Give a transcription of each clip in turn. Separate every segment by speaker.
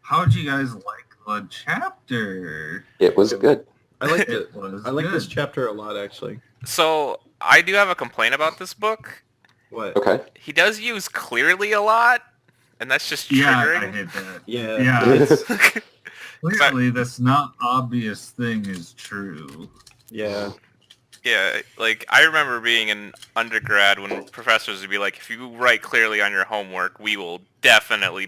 Speaker 1: How'd you guys like the chapter?
Speaker 2: It was good.
Speaker 3: I liked
Speaker 1: It
Speaker 3: it.
Speaker 1: was
Speaker 3: I like
Speaker 1: good.
Speaker 3: this chapter a lot, actually.
Speaker 4: So I do have a complaint about this book.
Speaker 3: What?
Speaker 2: Okay.
Speaker 4: He does use clearly a lot, and that's just
Speaker 1: Yeah,
Speaker 4: triggering.
Speaker 1: I hate that.
Speaker 3: Yeah.
Speaker 1: Yeah,
Speaker 3: It's,
Speaker 1: clearly this not obvious thing is true.
Speaker 3: yeah.
Speaker 4: Yeah, like I remember being in undergrad when professors would be like, if you write clearly on your homework, we will definitely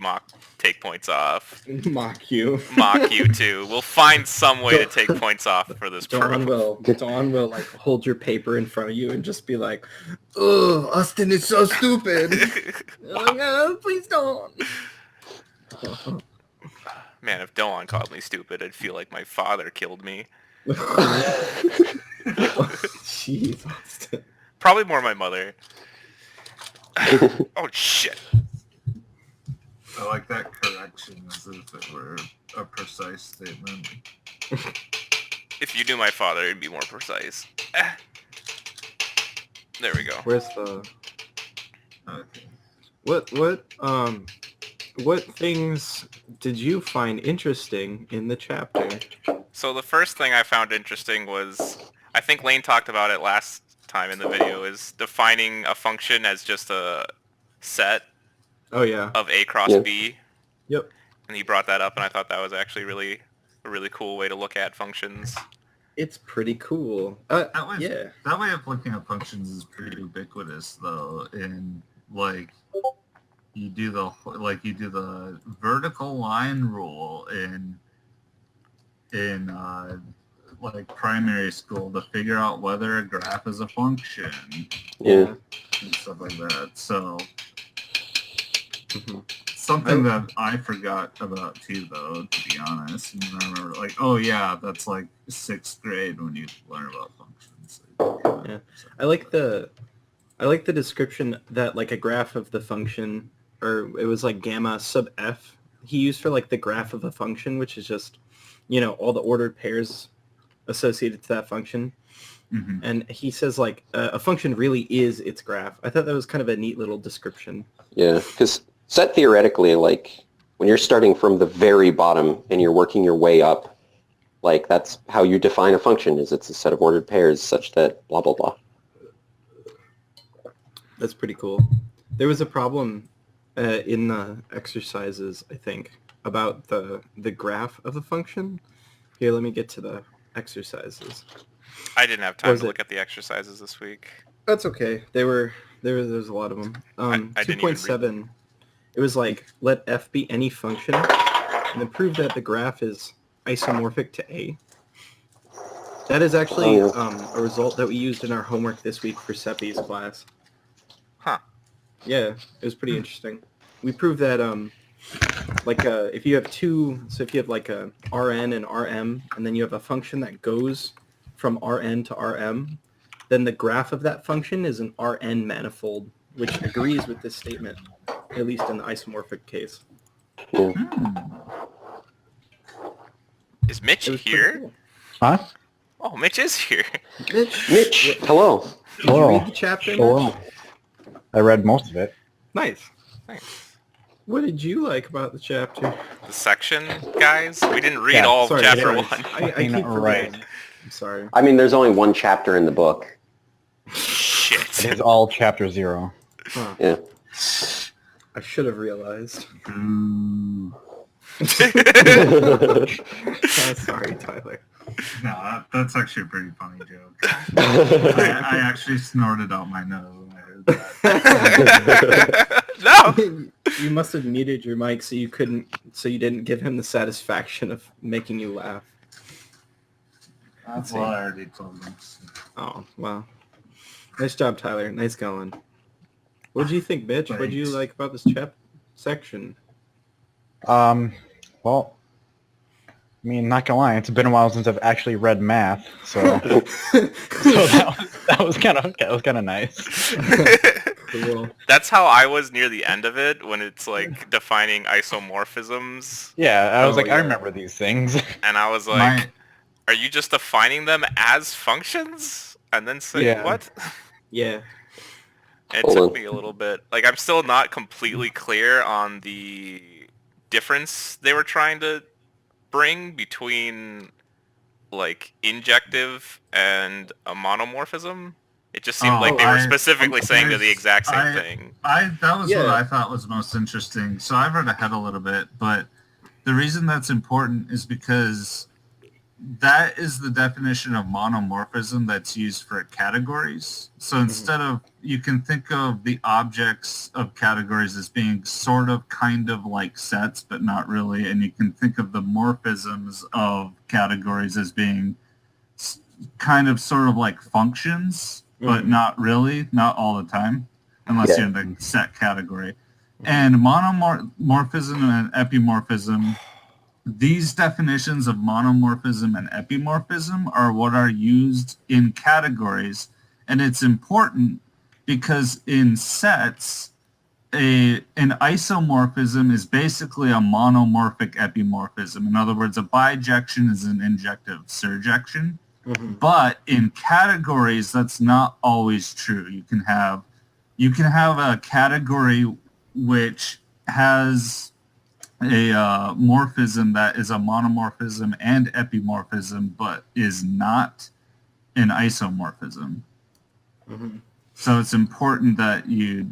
Speaker 4: take points off.
Speaker 3: Mock you.
Speaker 4: Mock you too. We'll find some way to take points off for this
Speaker 3: Dawn
Speaker 4: proof.
Speaker 3: will like hold your paper in front of you and just be like, "Oh, Austin is so stupid." You're like, oh, please don't.
Speaker 4: Man, if Doan called me stupid, I'd feel like my father killed me.
Speaker 3: Jeez, Austin.
Speaker 4: Probably more my mother. Oh shit.
Speaker 1: I like that correction as if it were a precise statement.
Speaker 4: If you knew my father, it'd be more precise. There we go.
Speaker 3: Where's the
Speaker 1: Okay.
Speaker 3: what things did you find interesting in the chapter?
Speaker 4: So the first thing I found interesting was, I think Lane talked about it last time in the video, is defining a function as just a set
Speaker 3: Oh yeah.
Speaker 4: of A cross
Speaker 2: Yeah.
Speaker 4: B.
Speaker 3: Yep.
Speaker 4: And he brought that up, and I thought that was actually a really cool way to look at functions.
Speaker 3: It's pretty cool. Yeah.
Speaker 1: That way of looking at functions is pretty ubiquitous, though. In like, you do the vertical line rule in like primary school to figure out whether a graph is a function
Speaker 2: Yeah.
Speaker 1: and stuff like that. So
Speaker 3: Mhm.
Speaker 1: something that I forgot about too, though, to be honest. And I remember, like, oh yeah, that's like 6th grade when you learn about functions.
Speaker 3: Yeah. I like the description that like a graph of the function, or it was like gamma sub f, he used for like the graph of a function, which is just, all the ordered pairs associated to that function.
Speaker 1: Mm-hmm.
Speaker 3: And he says like a function really is its graph. I thought that was kind of a neat little description.
Speaker 2: Yeah, because set theoretically, like, when you're starting from the very bottom and you're working your way up, like, that's how you define a function, is it's a set of ordered pairs such that blah, blah, blah.
Speaker 3: That's pretty cool. There was a problem in the exercises, I think, about the graph of a function. Here, let me get to the exercises.
Speaker 4: I didn't have time
Speaker 3: Was
Speaker 4: to
Speaker 3: it-
Speaker 4: look at the exercises this week.
Speaker 3: That's okay. There's a lot of them.
Speaker 4: I didn't even read
Speaker 3: 2.7, it was like, let f be any function, and then prove that the graph is isomorphic to A. That is actually a result that we used in our homework this week for Seppi's class.
Speaker 4: Huh.
Speaker 3: Yeah, it was pretty interesting. We proved that if you have like a Rn and Rm, and then you have a function that goes from Rn to Rm, then the graph of that function is an Rn manifold, which agrees with this statement, at least in the isomorphic case.
Speaker 2: Yeah.
Speaker 4: Is Mitch
Speaker 3: It was pretty
Speaker 4: here?
Speaker 3: cool.
Speaker 5: Huh?
Speaker 4: Oh, Mitch is here.
Speaker 2: Mitch, hello.
Speaker 3: Did you
Speaker 5: Hello.
Speaker 3: read the chapter,
Speaker 5: Hello.
Speaker 3: Mitch?
Speaker 5: I read most of it.
Speaker 3: Nice.
Speaker 4: Nice.
Speaker 3: What did you like about the chapter?
Speaker 4: The section, guys? We didn't read
Speaker 5: Yeah,
Speaker 4: all of
Speaker 3: sorry,
Speaker 4: chapter
Speaker 3: sorry.
Speaker 4: 1.
Speaker 3: I keep
Speaker 5: Right.
Speaker 3: forgetting. I'm sorry.
Speaker 2: I mean, there's only one chapter in the book.
Speaker 5: It
Speaker 4: Shit.
Speaker 5: is all chapter 0.
Speaker 3: Huh.
Speaker 2: Yeah.
Speaker 3: I should have realized.
Speaker 1: Ooh.
Speaker 3: Sorry, Tyler.
Speaker 1: No, that's actually a pretty funny joke. I actually snorted out my nose when I heard that.
Speaker 4: No!
Speaker 3: You must have muted your mic so you didn't give him the satisfaction of making you laugh.
Speaker 1: That's what I already told him.
Speaker 3: Oh, wow. Nice job, Tyler. Nice going. What did you think, Mitch? What did you
Speaker 1: Thanks.
Speaker 3: like about this section?
Speaker 5: Well, I mean, not gonna lie, it's been a while since I've actually read math, so that was kind of nice.
Speaker 3: Cool.
Speaker 4: That's how I was near the end of it, when it's like defining isomorphisms,
Speaker 5: Yeah, I was
Speaker 3: Oh,
Speaker 5: like,
Speaker 3: yeah.
Speaker 5: I remember these things.
Speaker 4: and I was like, are you just defining them as functions? And then say,
Speaker 5: Yeah.
Speaker 4: what?
Speaker 3: Yeah.
Speaker 4: It
Speaker 2: Hold
Speaker 4: took
Speaker 2: on.
Speaker 4: me a little bit. Like, I'm still not completely clear on the difference they were trying to bring between like injective and a monomorphism. It just seemed like they were specifically saying the exact same thing.
Speaker 1: That was what
Speaker 3: Yeah.
Speaker 1: I thought was most interesting. So I've read ahead a little bit, but the reason that's important is because that is the definition of monomorphism that's used for categories. So instead of, you can think of the objects of categories as being sort of kind of like sets, but not really. And you can think of the morphisms of categories as being kind of sort of like functions, but not really, not all the time, unless you're in the set category. And monomorphism and epimorphism, these definitions of monomorphism and epimorphism are what are used in categories. And it's important because in sets, an isomorphism is basically a monomorphic epimorphism. In other words, a bijection is an injective surjection. But in categories, that's not always true. You can have a category which has a morphism that is a monomorphism and epimorphism, but is not an isomorphism. So it's important that you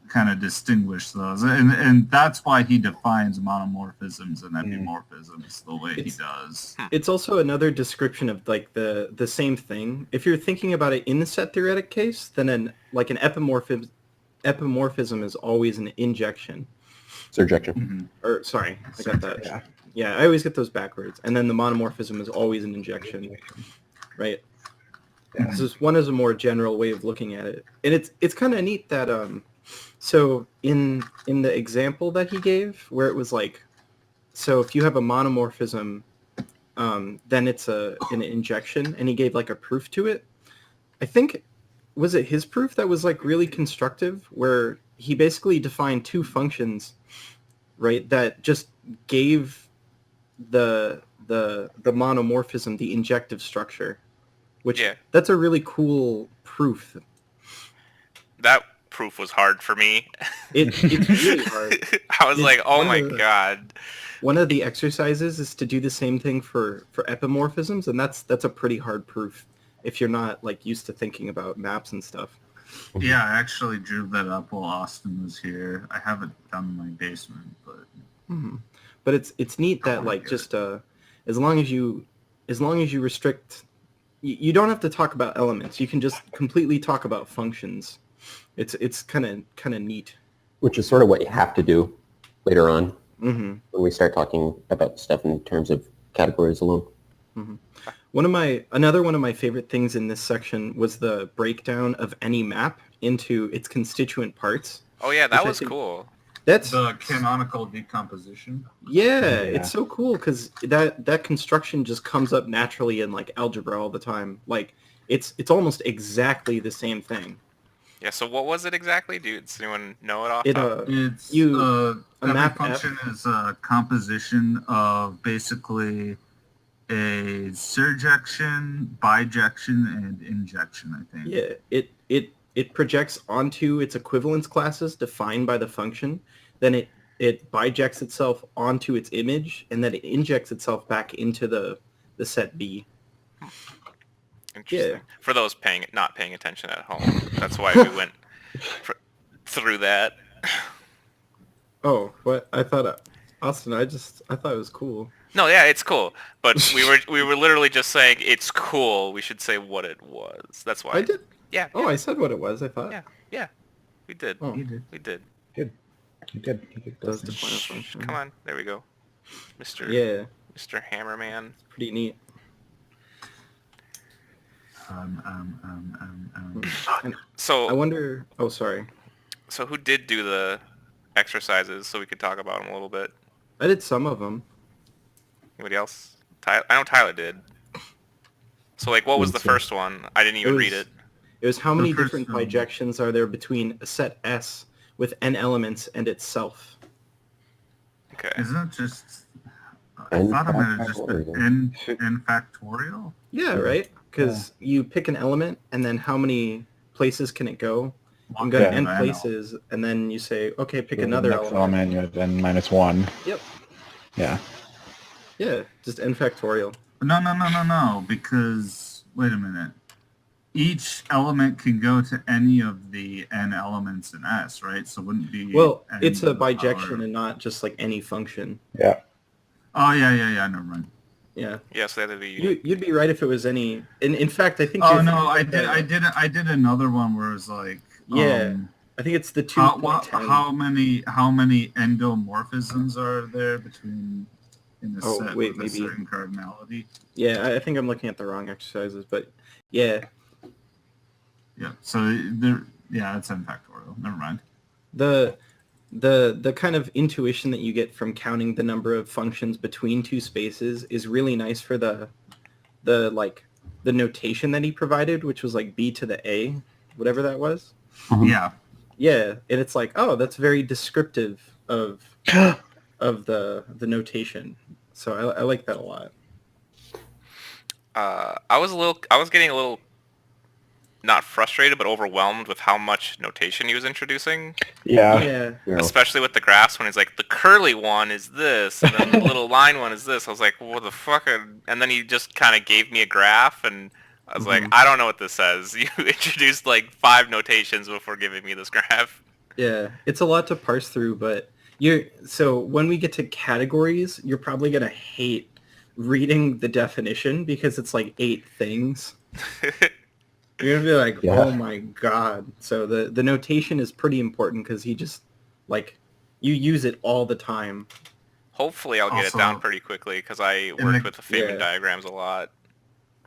Speaker 1: kind of distinguish those, and that's why he defines monomorphisms and epimorphisms the way he does.
Speaker 3: It's also another description of like the same thing. If you're thinking about it in the set theoretic case, then an epimorphism is always an injection.
Speaker 2: Surjection.
Speaker 3: Or sorry, I got that. Yeah, I always get those backwards. And then the monomorphism is always an injection, right? So this one is a more general way of looking at it, and it's kind of neat that so in the example that he gave, where it was like, so if you have a monomorphism, then it's an injection, and he gave like a proof to it. I think, was it his proof that was like really constructive, where he basically defined two functions, right, that just gave the monomorphism the injective structure, which that's a really cool proof.
Speaker 4: That proof was hard for me.
Speaker 3: It's really hard.
Speaker 4: I was like, oh my god.
Speaker 3: One of the exercises is to do the same thing for epimorphisms, and that's a pretty hard proof if you're not like used to thinking about maps and stuff.
Speaker 1: Yeah, I actually drew that up while Austin was here. I have it down in my basement, but
Speaker 3: but it's neat that like just as long as you restrict, you don't have to talk about elements. You can just completely talk about functions. It's kind of neat. Which
Speaker 2: is sort of what you have to do later on when we start talking about stuff in terms of categories alone.
Speaker 3: Another one of my favorite things in this section was the breakdown of any map into its constituent parts.
Speaker 4: Oh yeah, that was cool.
Speaker 3: That's
Speaker 1: the canonical decomposition.
Speaker 3: Yeah, it's so cool because that construction just comes up naturally in like algebra all the time. Like it's almost exactly the same thing.
Speaker 4: Yeah. So what was it exactly? Does anyone know it off?
Speaker 1: It's a map function is a composition of basically a surjection, bijection, and injection, I think.
Speaker 3: Yeah, it projects onto its equivalence classes defined by the function. Then it bijects itself onto its image, and then it injects itself back into the set B.
Speaker 4: Interesting. Yeah. For those not paying attention at home, that's why we went through that.
Speaker 3: Oh, what? I thought, Austin, I thought it was cool.
Speaker 4: No, yeah, it's cool. But we were literally just saying it's cool. We should say what it was. That's why.
Speaker 3: I did.
Speaker 4: Yeah.
Speaker 3: Oh, I said what it was. I thought.
Speaker 4: Yeah. We did.
Speaker 3: Oh,
Speaker 4: we did.
Speaker 5: Good. You did.
Speaker 3: That's the final function.
Speaker 4: Come on, there we go, Mr. Mr. Hammerman.
Speaker 3: It's pretty neat.
Speaker 4: So
Speaker 3: I wonder. Oh, sorry.
Speaker 4: So who did do the exercises so we could talk about them a little bit?
Speaker 3: I did some of them.
Speaker 4: Anybody else? I know Tyler did. So like, what was the first one? I didn't even read it.
Speaker 3: It was how many different bijections are there between a set S with n elements and itself?
Speaker 4: Okay.
Speaker 1: Isn't it just? I thought it might have just been n factorial.
Speaker 3: Yeah, right. Because you pick an element, and then how many places can it go? I'm going to
Speaker 1: Yeah,
Speaker 3: n
Speaker 1: I know.
Speaker 3: places, and then you say, okay, pick
Speaker 5: The
Speaker 3: another
Speaker 5: next
Speaker 3: element.
Speaker 5: you have n minus 1.
Speaker 3: Yep.
Speaker 5: Yeah.
Speaker 3: Yeah, just n factorial.
Speaker 1: No, because, wait a minute. Each element can go to any of the n elements in S, right? So it wouldn't be...
Speaker 3: Well,
Speaker 1: n
Speaker 3: it's
Speaker 1: to
Speaker 3: a
Speaker 1: the
Speaker 3: bijection
Speaker 1: power-
Speaker 3: and not just like any function.
Speaker 5: Yeah.
Speaker 1: Oh, yeah, never mind.
Speaker 3: Yeah.
Speaker 4: Yeah, so they have to be unique.
Speaker 3: You'd be right if it was any... In fact, I think...
Speaker 1: Oh,
Speaker 3: if
Speaker 1: no,
Speaker 3: you
Speaker 1: I
Speaker 3: look at-
Speaker 1: did another one where it was like...
Speaker 3: Yeah. I think it's the 2.10.
Speaker 1: How many endomorphisms are there between in a
Speaker 3: Oh,
Speaker 1: set
Speaker 3: wait,
Speaker 1: with
Speaker 3: maybe-
Speaker 1: a certain cardinality?
Speaker 3: Yeah, I think I'm looking at the wrong exercises, but yeah.
Speaker 1: Yeah. So there, yeah, it's n factorial. Never mind.
Speaker 3: The kind of intuition that you get from counting the number of functions between two spaces is really nice for the notation that he provided, which was like b to the a, whatever that was.
Speaker 1: Yeah.
Speaker 3: Yeah, and it's like, oh, that's very descriptive of the notation. So I like that a lot.
Speaker 4: I was getting a little, not frustrated, but overwhelmed with how much notation he was introducing.
Speaker 3: Yeah.
Speaker 4: Especially with the graphs when he's like, the curly one is this, and then the little line one is this. I was like, what the fuck? And then he just kind of gave me a graph, and I was like, I don't know what this says. You introduced like 5 notations before giving me this graph.
Speaker 3: Yeah, it's a lot to parse through, but so when we get to categories, you're probably gonna hate reading the definition because it's like 8 things. You're gonna be like, oh my god. So the notation is pretty important because he just like you use it all the time.
Speaker 4: Hopefully I'll get
Speaker 1: Also,
Speaker 4: it down pretty quickly because I worked with the Feynman diagrams a lot.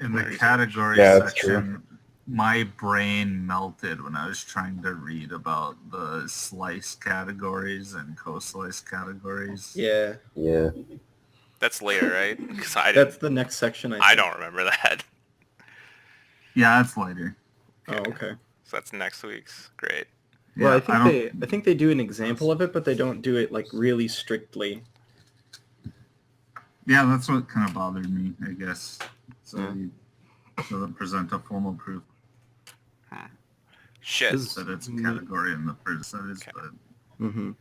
Speaker 1: In the category
Speaker 5: that's
Speaker 1: section, my brain melted when I was trying to read about the slice categories and co-slice categories.
Speaker 3: Yeah.
Speaker 2: Yeah.
Speaker 4: That's later, right? 'Cause
Speaker 3: That's the next section.
Speaker 4: I don't remember that.
Speaker 1: Yeah, that's later.
Speaker 3: Oh, okay.
Speaker 4: So that's next week's. Great.
Speaker 3: Well,
Speaker 1: Yeah,
Speaker 3: I think they do an example of it, but they don't do it like really strictly.
Speaker 1: Yeah, that's what kind of bothered me, I guess. So he doesn't present a formal proof
Speaker 4: Shit.
Speaker 1: that it's a category in the first sentence, but
Speaker 3: Mm-hmm.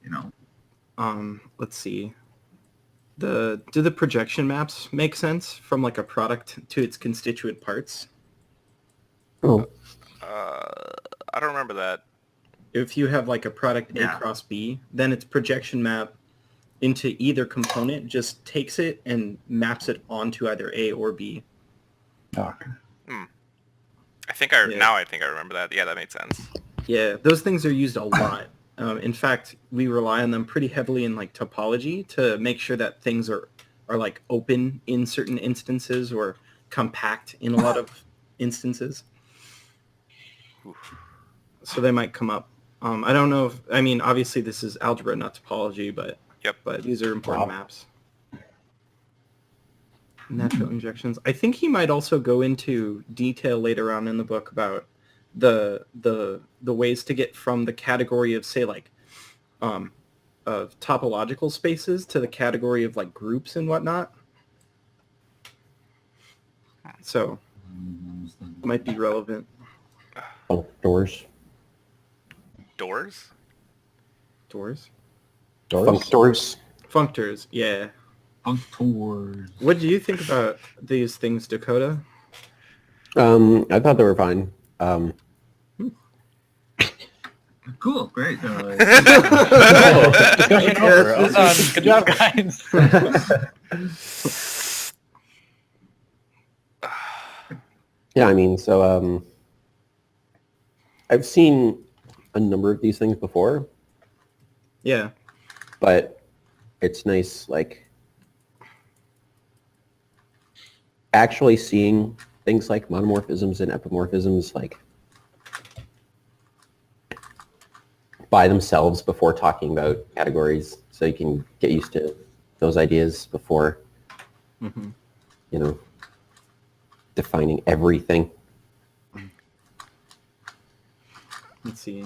Speaker 1: you know.
Speaker 3: Let's see. Do the projection maps make sense from like a product to its constituent parts?
Speaker 2: Oh.
Speaker 4: I don't remember that.
Speaker 3: If you have like a product A
Speaker 1: Yeah.
Speaker 3: cross B, then its projection map into either component just takes it and maps it onto either A or B.
Speaker 5: Okay.
Speaker 4: Now I think I remember that. Yeah, that made sense.
Speaker 3: Yeah, those things are used a lot. In fact, we rely on them pretty heavily in like topology to make sure that things are like open in certain instances or compact in a lot of instances. So they might come up. I don't know if, I mean, obviously this is algebra, not topology, but but these are important maps. Natural injections. I think he might also go into detail later on in the book about the ways to get from the category of, say, like of topological spaces to the category of like groups and whatnot. So might be relevant.
Speaker 2: Functors.
Speaker 4: Doors?
Speaker 3: Doors?
Speaker 2: Functors.
Speaker 3: Functors, yeah.
Speaker 1: Functors.
Speaker 3: What do you think about these things, Dakota?
Speaker 2: I thought they were fine.
Speaker 1: Cool, great.
Speaker 5: Discussion over. Well done. Good job, guys.
Speaker 2: Yeah, I mean, so I've seen a number of these things before,
Speaker 3: Yeah.
Speaker 2: but it's nice, like, actually seeing things like monomorphisms and epimorphisms, like, by themselves before talking about categories, so you can get used to those ideas before, you know, defining everything.
Speaker 3: Let's see.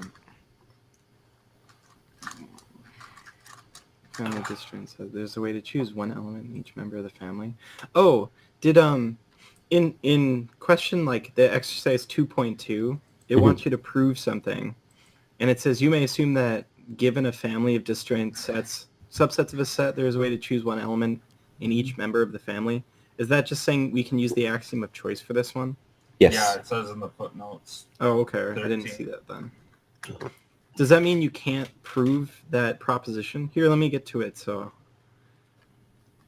Speaker 3: Family distance. There's a way to choose one element in each member of the family. Oh, did in question like the exercise 2.2, it wants you to prove something. And it says, you may assume that given a family of disjoint sets, subsets of a set, there is a way to choose one element in each member of the family. Is that just saying we can use the axiom of choice for this one?
Speaker 2: Yes.
Speaker 1: Yeah, it says in the footnotes.
Speaker 3: Oh, okay.
Speaker 1: 13.
Speaker 3: I didn't see that then. Does that mean you can't prove that proposition? Here, let me get to it. So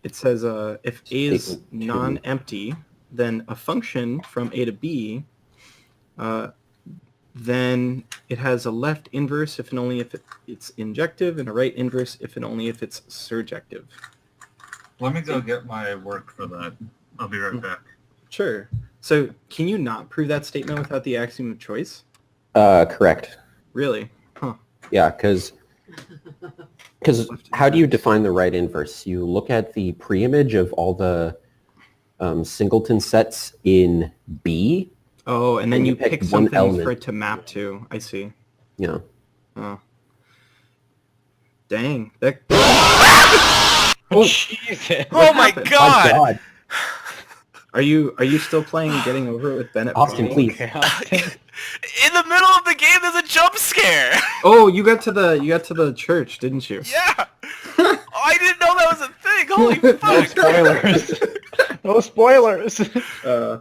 Speaker 3: it says if A is non-empty, then a function from A to B, then it has a left inverse if and only if it's injective, and a right inverse if and only if it's surjective.
Speaker 1: Let me go get my work for that. I'll be right back.
Speaker 3: Sure. So can you not prove that statement without the axiom of choice?
Speaker 2: Correct.
Speaker 3: Really? Huh.
Speaker 2: Yeah, because how do you define the right inverse? You look at the preimage of all the singleton sets in B.
Speaker 3: Oh, and then
Speaker 2: And
Speaker 3: you
Speaker 2: you pick
Speaker 3: pick
Speaker 2: one
Speaker 3: something
Speaker 2: element.
Speaker 3: for it to map to. I see.
Speaker 2: Yeah.
Speaker 3: Oh. Dang. That...
Speaker 5: Oh, Jesus.
Speaker 4: Oh my
Speaker 3: happened?
Speaker 4: god!
Speaker 2: My God.
Speaker 3: Are you still playing Getting Over It with Bennett?
Speaker 2: Austin,
Speaker 3: Foddy?
Speaker 2: please.
Speaker 4: In the middle of the game, there's a jump scare.
Speaker 3: Oh, you got to the church, didn't you?
Speaker 4: Yeah. Oh, I didn't know that was a thing. Holy
Speaker 5: No
Speaker 4: fuck.
Speaker 5: spoilers. No spoilers.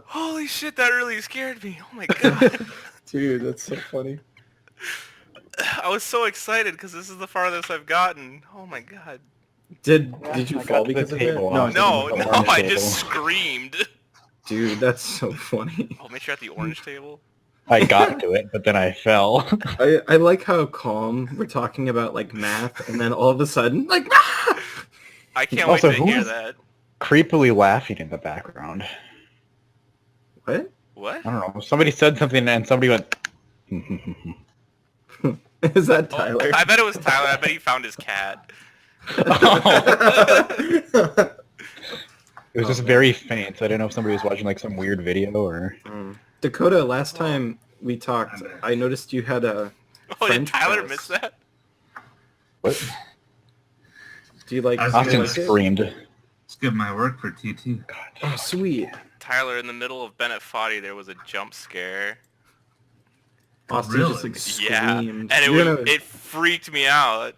Speaker 4: Holy shit, that really scared me. Oh my god.
Speaker 3: Dude, that's so funny.
Speaker 4: I was so excited because this is the farthest I've gotten. Oh my god.
Speaker 3: Did you
Speaker 5: I
Speaker 3: fall
Speaker 5: got to the
Speaker 3: because of it?
Speaker 5: table.
Speaker 3: No,
Speaker 4: No,
Speaker 5: the
Speaker 4: no,
Speaker 5: orange
Speaker 4: I
Speaker 5: table.
Speaker 4: just screamed.
Speaker 3: dude, that's so funny.
Speaker 4: Oh, make sure at the orange table.
Speaker 5: I got to it, but then I fell.
Speaker 3: I like how calm we're talking about like math, and then all of a sudden, like,
Speaker 4: I can't
Speaker 5: Also,
Speaker 4: wait to
Speaker 5: who
Speaker 4: hear
Speaker 5: is-
Speaker 4: that.
Speaker 5: Creepily laughing in the background.
Speaker 3: what?
Speaker 4: What?
Speaker 5: I don't know. Somebody said something and somebody went...
Speaker 3: Is that
Speaker 4: Oh,
Speaker 3: Tyler?
Speaker 4: I bet it was Tyler. I bet he found his cat.
Speaker 5: It was just very faint. So I didn't know if somebody was watching like some weird video or...
Speaker 3: Dakota, last time we talked, I noticed you had a
Speaker 4: Oh, did
Speaker 3: French
Speaker 4: Tyler
Speaker 3: press.
Speaker 4: miss that?
Speaker 2: What?
Speaker 3: Do you like?
Speaker 1: I was
Speaker 3: do you
Speaker 5: Austin
Speaker 3: like it?
Speaker 5: screamed.
Speaker 1: Let's get my work for TT.
Speaker 3: Oh, sweet.
Speaker 4: Tyler, in the middle of Bennett Foddy, there was a jump scare.
Speaker 3: Austin
Speaker 1: Really?
Speaker 3: just like
Speaker 4: Yeah,
Speaker 3: screamed.
Speaker 4: and
Speaker 3: you're
Speaker 4: it freaked me out.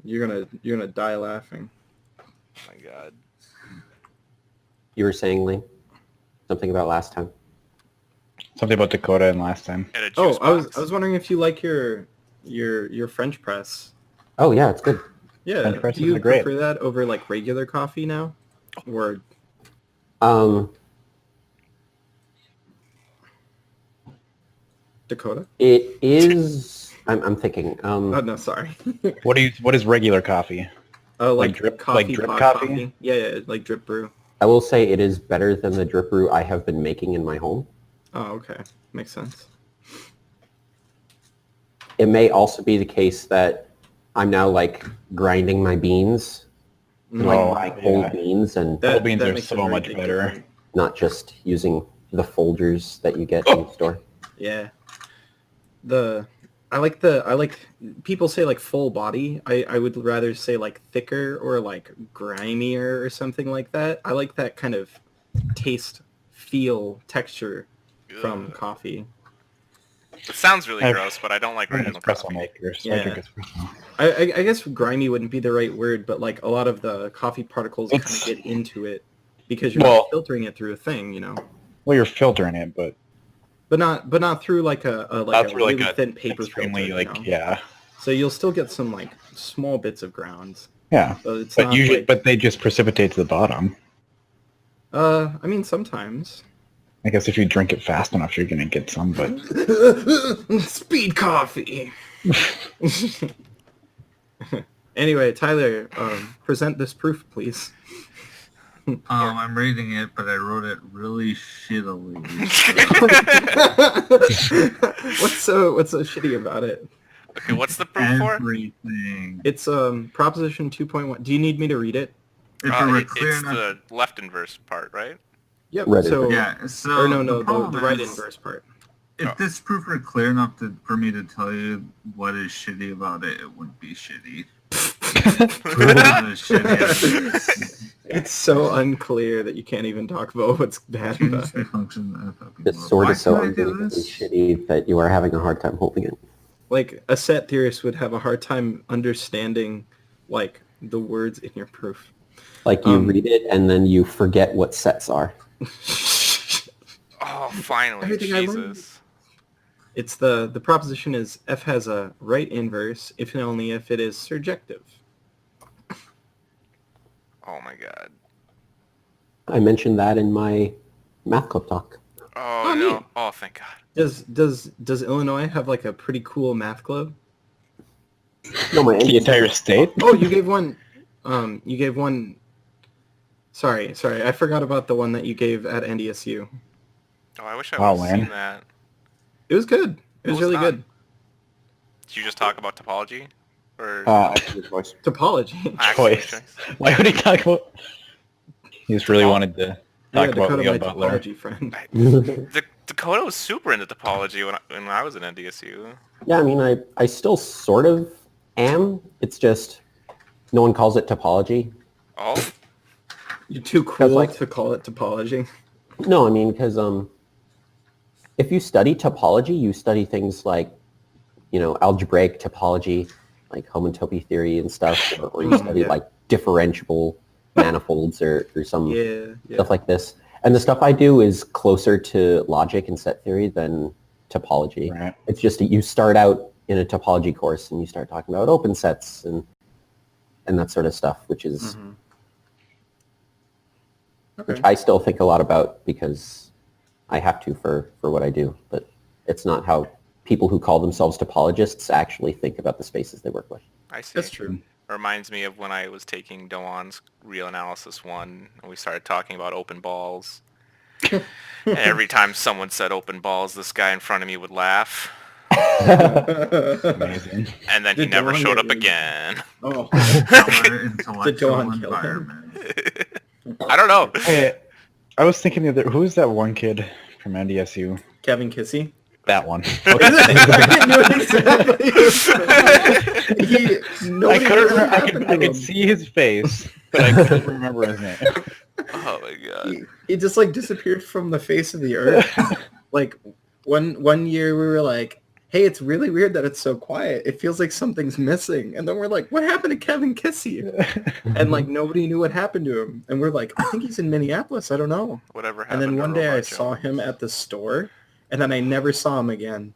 Speaker 3: gonna die laughing.
Speaker 4: Oh my god.
Speaker 2: You were saying, Lee? Something about last time?
Speaker 5: Something about Dakota and last time.
Speaker 4: And a juice
Speaker 3: Oh,
Speaker 4: box.
Speaker 3: I was wondering if you like your French press.
Speaker 2: Oh, yeah, it's good.
Speaker 3: Yeah.
Speaker 5: French presses
Speaker 3: Do you
Speaker 5: are great.
Speaker 3: prefer that over like regular coffee now, or Dakota?
Speaker 2: It is... I'm thinking.
Speaker 3: Oh no, sorry.
Speaker 5: What is regular coffee?
Speaker 3: Oh, like
Speaker 5: drip-
Speaker 3: coffee,
Speaker 5: like drip
Speaker 3: pod
Speaker 5: coffee?
Speaker 3: Yeah, like drip brew.
Speaker 2: I will say it is better than the drip brew I have been making in my home.
Speaker 3: Oh, okay, makes sense.
Speaker 2: It may also be the case that I'm now like grinding my beans, like
Speaker 5: Oh,
Speaker 2: buying whole
Speaker 5: yeah.
Speaker 2: beans, and
Speaker 5: Whole beans are
Speaker 3: makes it
Speaker 5: so
Speaker 3: very
Speaker 5: much
Speaker 3: big
Speaker 5: better.
Speaker 3: difference.
Speaker 2: not just using the Folgers that you get in the store.
Speaker 3: Yeah. I like people say like full body. I would rather say like thicker or like grimier or something like that. I like that kind of taste, feel, texture from
Speaker 4: Ugh.
Speaker 3: coffee.
Speaker 4: It sounds really
Speaker 5: I've-
Speaker 4: gross, but I don't like
Speaker 5: I'm an
Speaker 4: original
Speaker 5: espresso
Speaker 4: coffee.
Speaker 5: maker, so I
Speaker 3: Yeah.
Speaker 5: drink espresso.
Speaker 3: I guess grimy wouldn't be the right word, but like a lot of the coffee particles kind of
Speaker 5: It's-
Speaker 3: get into it because you're
Speaker 5: Well-
Speaker 3: not filtering it through a thing, you know.
Speaker 5: Well, you're filtering it, but
Speaker 3: But not through like a
Speaker 5: not
Speaker 3: like a
Speaker 5: through like
Speaker 3: really
Speaker 5: a
Speaker 3: thin paper
Speaker 5: extremely
Speaker 3: filter,
Speaker 5: like
Speaker 3: you know?
Speaker 5: yeah,
Speaker 3: So you'll still get some like small bits of grounds.
Speaker 5: yeah.
Speaker 3: But it's
Speaker 5: But
Speaker 3: not
Speaker 5: usually,
Speaker 3: like,
Speaker 5: but they just precipitate to the bottom.
Speaker 3: I mean sometimes.
Speaker 5: I guess if you drink it fast enough, you're gonna get some. But
Speaker 3: Speed coffee. Anyway, Tyler, present this proof, please.
Speaker 1: I'm reading it, but I wrote it really shittily.
Speaker 3: What's so shitty about it?
Speaker 4: Okay, what's the proof for?
Speaker 1: Everything.
Speaker 3: It's Proposition 2.1. Do you need me to read it?
Speaker 1: If it were
Speaker 4: It's
Speaker 1: clear enough,
Speaker 4: the left inverse part, right?
Speaker 3: Yep.
Speaker 2: Right
Speaker 3: So
Speaker 1: yeah. So
Speaker 3: or no,
Speaker 1: the
Speaker 3: the
Speaker 1: problem
Speaker 3: right
Speaker 1: is,
Speaker 3: inverse part.
Speaker 1: If this proof were clear enough for me to tell you what is shitty about it, it wouldn't be shitty. It's not as shitty as it is.
Speaker 3: It's so unclear that you can't even talk about what's bad
Speaker 1: Change
Speaker 3: about
Speaker 1: the
Speaker 3: it.
Speaker 1: function of FFP.
Speaker 2: This sword
Speaker 1: Why
Speaker 2: is so
Speaker 1: can't I do
Speaker 2: unbelievably
Speaker 1: this?
Speaker 2: shitty that you are having a hard time holding it.
Speaker 3: Like, a set theorist would have a hard time understanding, like, the words in your proof.
Speaker 2: Like you read it and then you forget what sets are.
Speaker 4: Oh, finally,
Speaker 3: Everything I learned.
Speaker 4: Jesus.
Speaker 3: It's the proposition is F has a right inverse if and only if it is surjective.
Speaker 4: Oh my god.
Speaker 2: I mentioned that in my math club talk.
Speaker 4: Oh,
Speaker 3: Oh,
Speaker 4: no.
Speaker 3: neat.
Speaker 4: Oh, thank god.
Speaker 3: Does Illinois have like a pretty cool math club?
Speaker 2: No, my
Speaker 5: The
Speaker 2: NDSU
Speaker 5: entire state?
Speaker 3: Oh, you gave one. You gave one. Sorry, I forgot about the one that you gave at NDSU.
Speaker 4: Oh, I wish I
Speaker 5: Wow,
Speaker 4: would have
Speaker 5: man.
Speaker 4: seen that.
Speaker 3: It was good. It was
Speaker 4: was
Speaker 3: really
Speaker 4: not.
Speaker 3: good.
Speaker 4: Did you just talk about topology? Or
Speaker 3: Topology.
Speaker 4: actual
Speaker 5: Choice. Why would he talk about... He just really wanted to
Speaker 3: Yeah,
Speaker 5: talk about
Speaker 3: Dakota,
Speaker 5: Leo
Speaker 3: my
Speaker 5: Butler.
Speaker 3: topology friend.
Speaker 4: Dakota was super into topology when I was in NDSU.
Speaker 2: Yeah, I mean, I still sort of am. It's just no one calls it topology.
Speaker 4: Oh?
Speaker 3: You're too cool
Speaker 2: like-
Speaker 3: to call it topology.
Speaker 2: No, I mean, because if you study topology, you study things like, algebraic topology, like homotopy theory and stuff, or you study
Speaker 3: Yeah.
Speaker 2: like differentiable manifolds or some
Speaker 3: Yeah.
Speaker 2: stuff like this. And the stuff I do is closer to logic and set theory than topology.
Speaker 5: Right.
Speaker 2: It's just that you start out in a topology course and you start talking about open sets and that sort of stuff, which is which I still think a lot about because I have to for what I do. But it's not how people who call themselves topologists actually think about the spaces they work with.
Speaker 4: I see.
Speaker 3: That's true.
Speaker 4: Reminds me of when I was taking Doan's Real Analysis 1 and we started talking about open balls. And every time someone said open balls, this guy in front of me would laugh.
Speaker 5: Amazing.
Speaker 4: And then he
Speaker 3: Did
Speaker 4: never
Speaker 3: Doan
Speaker 4: showed
Speaker 3: get
Speaker 4: up
Speaker 3: you?
Speaker 4: again.
Speaker 3: Oh.
Speaker 1: Our
Speaker 3: Did
Speaker 1: intellectual
Speaker 3: Dawn kill him?
Speaker 1: environment.
Speaker 4: I don't know.
Speaker 5: Hey, I was thinking the other... Who's that one kid from NDSU?
Speaker 3: Kevin Kissy.
Speaker 5: That one.
Speaker 3: I knew exactly what you were saying.
Speaker 5: I couldn't remember.
Speaker 3: Happened
Speaker 5: I
Speaker 3: to him.
Speaker 5: could see his face, but I couldn't remember his name.
Speaker 4: Oh my god.
Speaker 3: He just like disappeared from the face of the earth. Like one year we were like, hey, it's really weird that it's so quiet. It feels like something's missing. And then we're like, what happened to Kevin Kissy? And like nobody knew what happened to him. And we're like, I think he's in Minneapolis. I don't know.
Speaker 4: Whatever
Speaker 3: And
Speaker 4: happened
Speaker 3: then
Speaker 4: to
Speaker 3: one day I
Speaker 4: Robot
Speaker 3: saw
Speaker 4: Jones?
Speaker 3: him at the store, and then I never saw him again.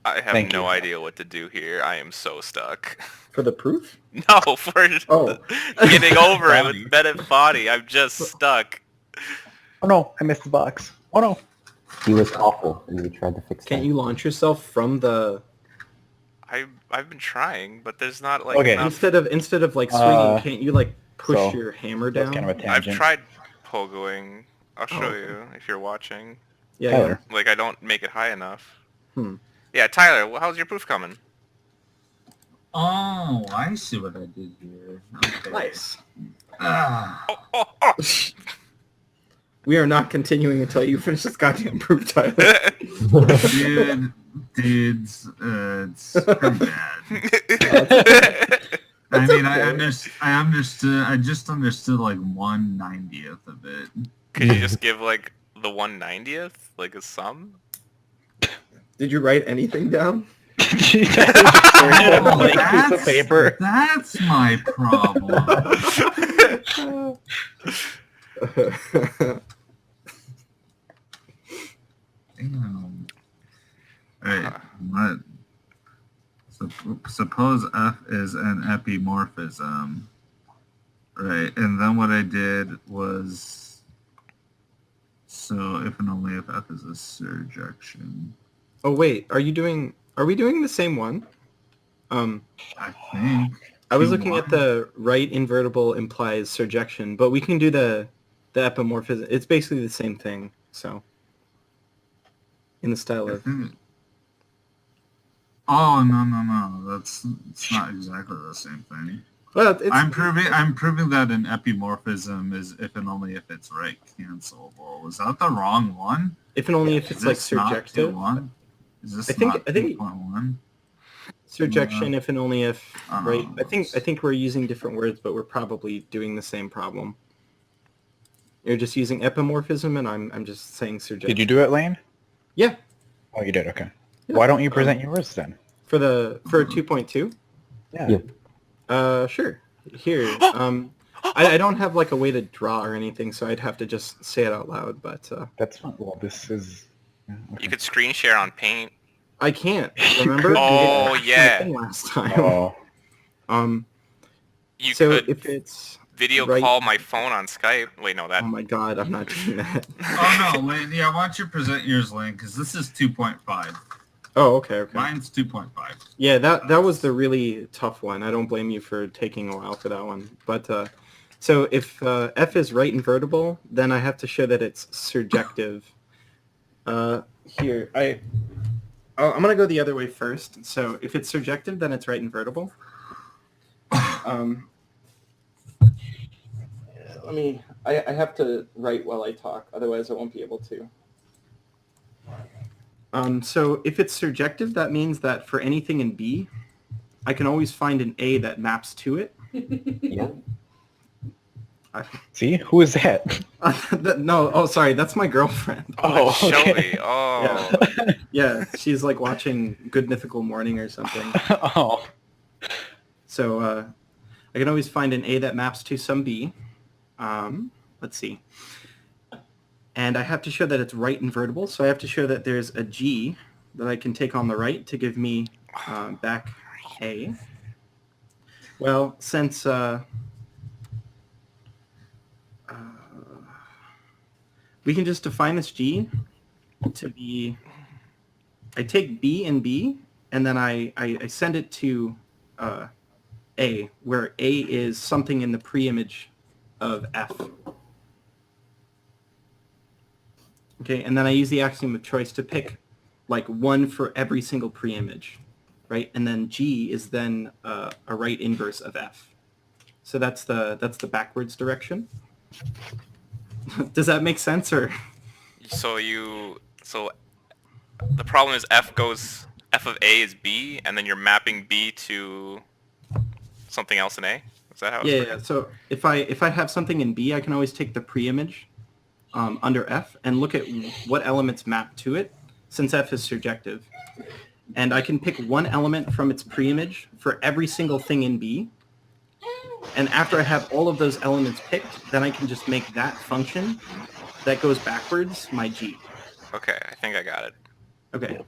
Speaker 4: I have
Speaker 5: Thank
Speaker 4: no
Speaker 5: you.
Speaker 4: idea what to do here. I am so stuck.
Speaker 3: For the proof?
Speaker 4: No, for
Speaker 3: Oh.
Speaker 4: getting over it
Speaker 5: Body.
Speaker 4: with Bennett body. I'm just stuck.
Speaker 5: Oh no, I missed the box. Oh no.
Speaker 2: He was awful, and we tried to fix
Speaker 3: Can't
Speaker 2: that.
Speaker 3: you launch yourself from the
Speaker 4: I've been trying, but there's not like
Speaker 5: Okay.
Speaker 4: enough.
Speaker 3: instead of like swinging? Can't you like push
Speaker 5: so
Speaker 3: your hammer
Speaker 5: That's
Speaker 3: down?
Speaker 5: kind of a
Speaker 4: I've
Speaker 5: tangent.
Speaker 4: tried pogoing. I'll show
Speaker 3: okay.
Speaker 4: you if you're watching.
Speaker 3: Yeah,
Speaker 5: Tyler.
Speaker 4: Like I don't make it high enough.
Speaker 3: Hmm.
Speaker 4: Yeah, Tyler, how's your proof coming?
Speaker 1: Oh, I see what I did here. Okay.
Speaker 3: Nice.
Speaker 1: Ah.
Speaker 4: Oh.
Speaker 3: We are not continuing until you finish this goddamn proof, Tyler.
Speaker 1: Dudes, it's pretty bad. I mean, I just understood like 1/90th of it.
Speaker 4: Could you just give like the 1/90th, like a sum?
Speaker 3: Did you write anything down?
Speaker 5: Oh, like a piece of paper.
Speaker 1: That's my problem. Damn. Alright, what? Suppose F is an epimorphism. Right, and then what I did was... So, if and only if F is a surjection.
Speaker 3: Oh wait, are we doing the same one?
Speaker 1: I think.
Speaker 3: I was
Speaker 1: You
Speaker 3: looking at
Speaker 1: want-
Speaker 3: the right invertible implies surjection, but we can do the epimorphism. It's basically the same thing, so in the style
Speaker 1: I
Speaker 3: of
Speaker 1: think... Oh, no. It's not exactly the same thing.
Speaker 3: well, it's
Speaker 1: I'm proving that an epimorphism is if and only if it's right cancelable. Was that the wrong one?
Speaker 3: if and only if
Speaker 1: Is
Speaker 3: it's like
Speaker 1: this not
Speaker 3: surjective.
Speaker 1: 2-1? Is this
Speaker 3: I think-
Speaker 1: not
Speaker 3: I think-
Speaker 1: 2.1?
Speaker 3: Surjection if and only if, right?
Speaker 1: Oh.
Speaker 3: I think we're using different words, but we're probably doing the same problem. You're just using epimorphism, and I'm just saying surjection.
Speaker 5: Did you do it, Lane?
Speaker 3: Yeah.
Speaker 5: Oh, you did. Okay.
Speaker 3: Yeah.
Speaker 5: Why don't you present yours then?
Speaker 3: For 2.2?
Speaker 5: Yeah.
Speaker 3: Sure. Here. I don't have like a way to draw or anything, so I'd have to just say it out loud. But
Speaker 5: That's fine. Well, this is. Yeah, okay.
Speaker 4: You could screen share on Paint.
Speaker 3: I can't. Remember?
Speaker 4: Oh,
Speaker 3: I did
Speaker 4: yeah.
Speaker 3: thing last time.
Speaker 5: Oh.
Speaker 4: You
Speaker 3: So
Speaker 4: could
Speaker 3: if it's
Speaker 4: video
Speaker 3: right-
Speaker 4: call my phone on Skype. Wait, no, that.
Speaker 3: Oh my god, I'm not doing that.
Speaker 1: Oh no, Lane. Yeah, why don't you present yours, Lane? Because this is 2.5.
Speaker 3: Oh, okay.
Speaker 1: Mine's 2.5.
Speaker 3: Yeah, that was the really tough one. I don't blame you for taking a while for that one. But so if f is right invertible, then I have to show that it's surjective. Here, I'm gonna go the other way first. So if it's surjective, then it's right invertible. Let me. I have to write while I talk, otherwise I won't be able to. So if it's surjective, that means that for anything in B, I can always find an A that maps to it.
Speaker 2: Yeah.
Speaker 5: See, who is that?
Speaker 3: No, oh sorry, that's my girlfriend.
Speaker 5: Oh, okay.
Speaker 4: Shelby. Oh.
Speaker 3: Yeah, she's like watching Good Mythical Morning or something.
Speaker 5: Oh.
Speaker 3: So I can always find an A that maps to some B. Let's see. And I have to show that it's right invertible, so I have to show that there's a G that I can take on the right to give me back A. Well, since we can just define this G to be, I take B and B, and then I send it to A, where A is something in the preimage of F. Okay, and then I use the axiom of choice to pick like one for every single preimage, right? And then G is then a right inverse of F. So that's the backwards direction. Does that make sense, or?
Speaker 4: So the problem is F of A is B, and then you're mapping B to something else in A? Is that how it's
Speaker 3: Yeah. So if I have something in B, I can always take the preimage under F and look at what elements map to it, since F is surjective. And I can pick one element from its preimage for every single thing in B. And after I have all of those elements picked, then I can just make that function that goes backwards my G.
Speaker 4: Okay, I think I got it.
Speaker 3: Okay.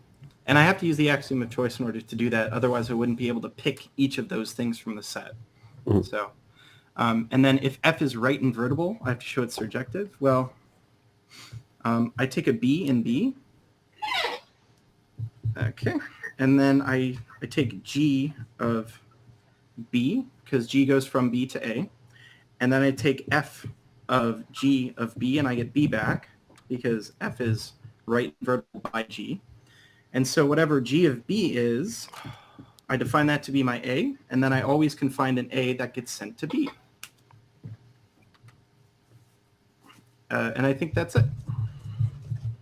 Speaker 3: And I have to use the axiom of choice in order to do that. Otherwise, I wouldn't be able to pick each of those things from the set.
Speaker 2: Mhm.
Speaker 3: So, and then if F is right invertible, I have to show it's surjective. Well, I take a B in B. Okay. And then I take G of B, because G goes from B to A. And then I take F of G of B, and I get B back, because F is right invertible by G. And so whatever G of B is, I define that to be my A, and then I always can find an A that gets sent to B. And I think that's it.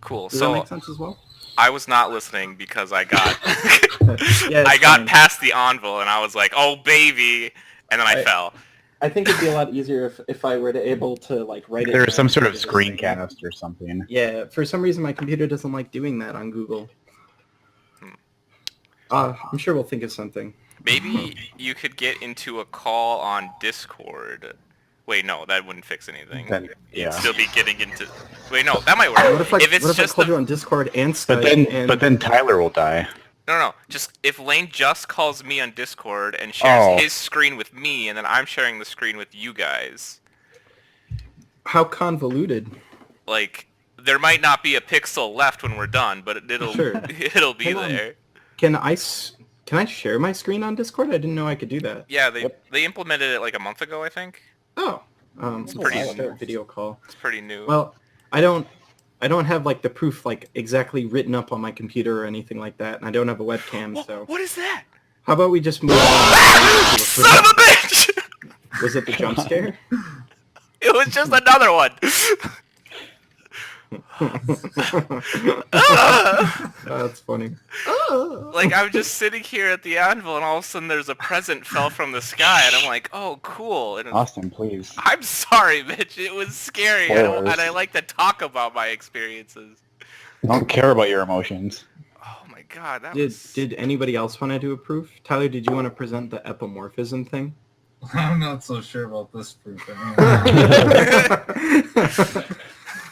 Speaker 4: Cool.
Speaker 3: Does
Speaker 4: So
Speaker 3: that make sense as well?
Speaker 4: I was not listening because I got
Speaker 3: Yeah, it's
Speaker 4: I got
Speaker 3: fine.
Speaker 4: past the anvil and I was like, "Oh baby," and then I fell.
Speaker 3: I think it'd be a lot easier if I were to able to like write it.
Speaker 5: There's
Speaker 3: down
Speaker 5: some sort of
Speaker 3: into this thing.
Speaker 5: screencast or something.
Speaker 3: Yeah, for some reason my computer doesn't like doing that on Google. I'm sure we'll think of something.
Speaker 4: Maybe you could get into a call on Discord. Wait, no, that wouldn't fix anything.
Speaker 5: Then,
Speaker 4: You'd
Speaker 5: yeah.
Speaker 4: still be getting into. Wait, no, that might work.
Speaker 3: What if I,
Speaker 4: if it's
Speaker 3: what if I
Speaker 4: just
Speaker 3: called
Speaker 4: the...
Speaker 3: you on Discord and Skype?
Speaker 5: But then Tyler will die.
Speaker 4: No, just if Lane just calls me on Discord and shares
Speaker 5: Oh.
Speaker 4: his screen with me, and then I'm sharing the screen with you guys.
Speaker 3: How convoluted.
Speaker 4: Like, there might not be a pixel left when we're done, but it'll
Speaker 3: Sure.
Speaker 4: it'll be
Speaker 3: Hang on.
Speaker 4: there.
Speaker 3: Can I share my screen on Discord? I didn't know I could do that.
Speaker 4: Yeah, they implemented it like a month ago, I think.
Speaker 3: Oh,
Speaker 4: pretty
Speaker 3: let's start video call.
Speaker 4: It's pretty new.
Speaker 3: Well, I don't have like the proof like exactly written up on my computer or anything like that, and I don't have a webcam. So
Speaker 4: What is that?
Speaker 3: how about we just move on?
Speaker 4: Son of a bitch!
Speaker 3: Was it the jump scare?
Speaker 4: It was just another one.
Speaker 3: That's funny.
Speaker 4: Like, I'm just sitting here at the anvil, and all of a sudden there's a present fell from the sky, and I'm like, oh, cool. And
Speaker 5: Austin, please.
Speaker 4: I'm sorry, Mitch. It was scary, and I like to talk about my experiences.
Speaker 5: I don't care about your emotions.
Speaker 4: Oh my god, that
Speaker 3: Did
Speaker 4: was...
Speaker 3: did anybody else want to do a proof? Tyler, did you want to present the epimorphism thing?
Speaker 1: I'm not so sure about this proof anyway.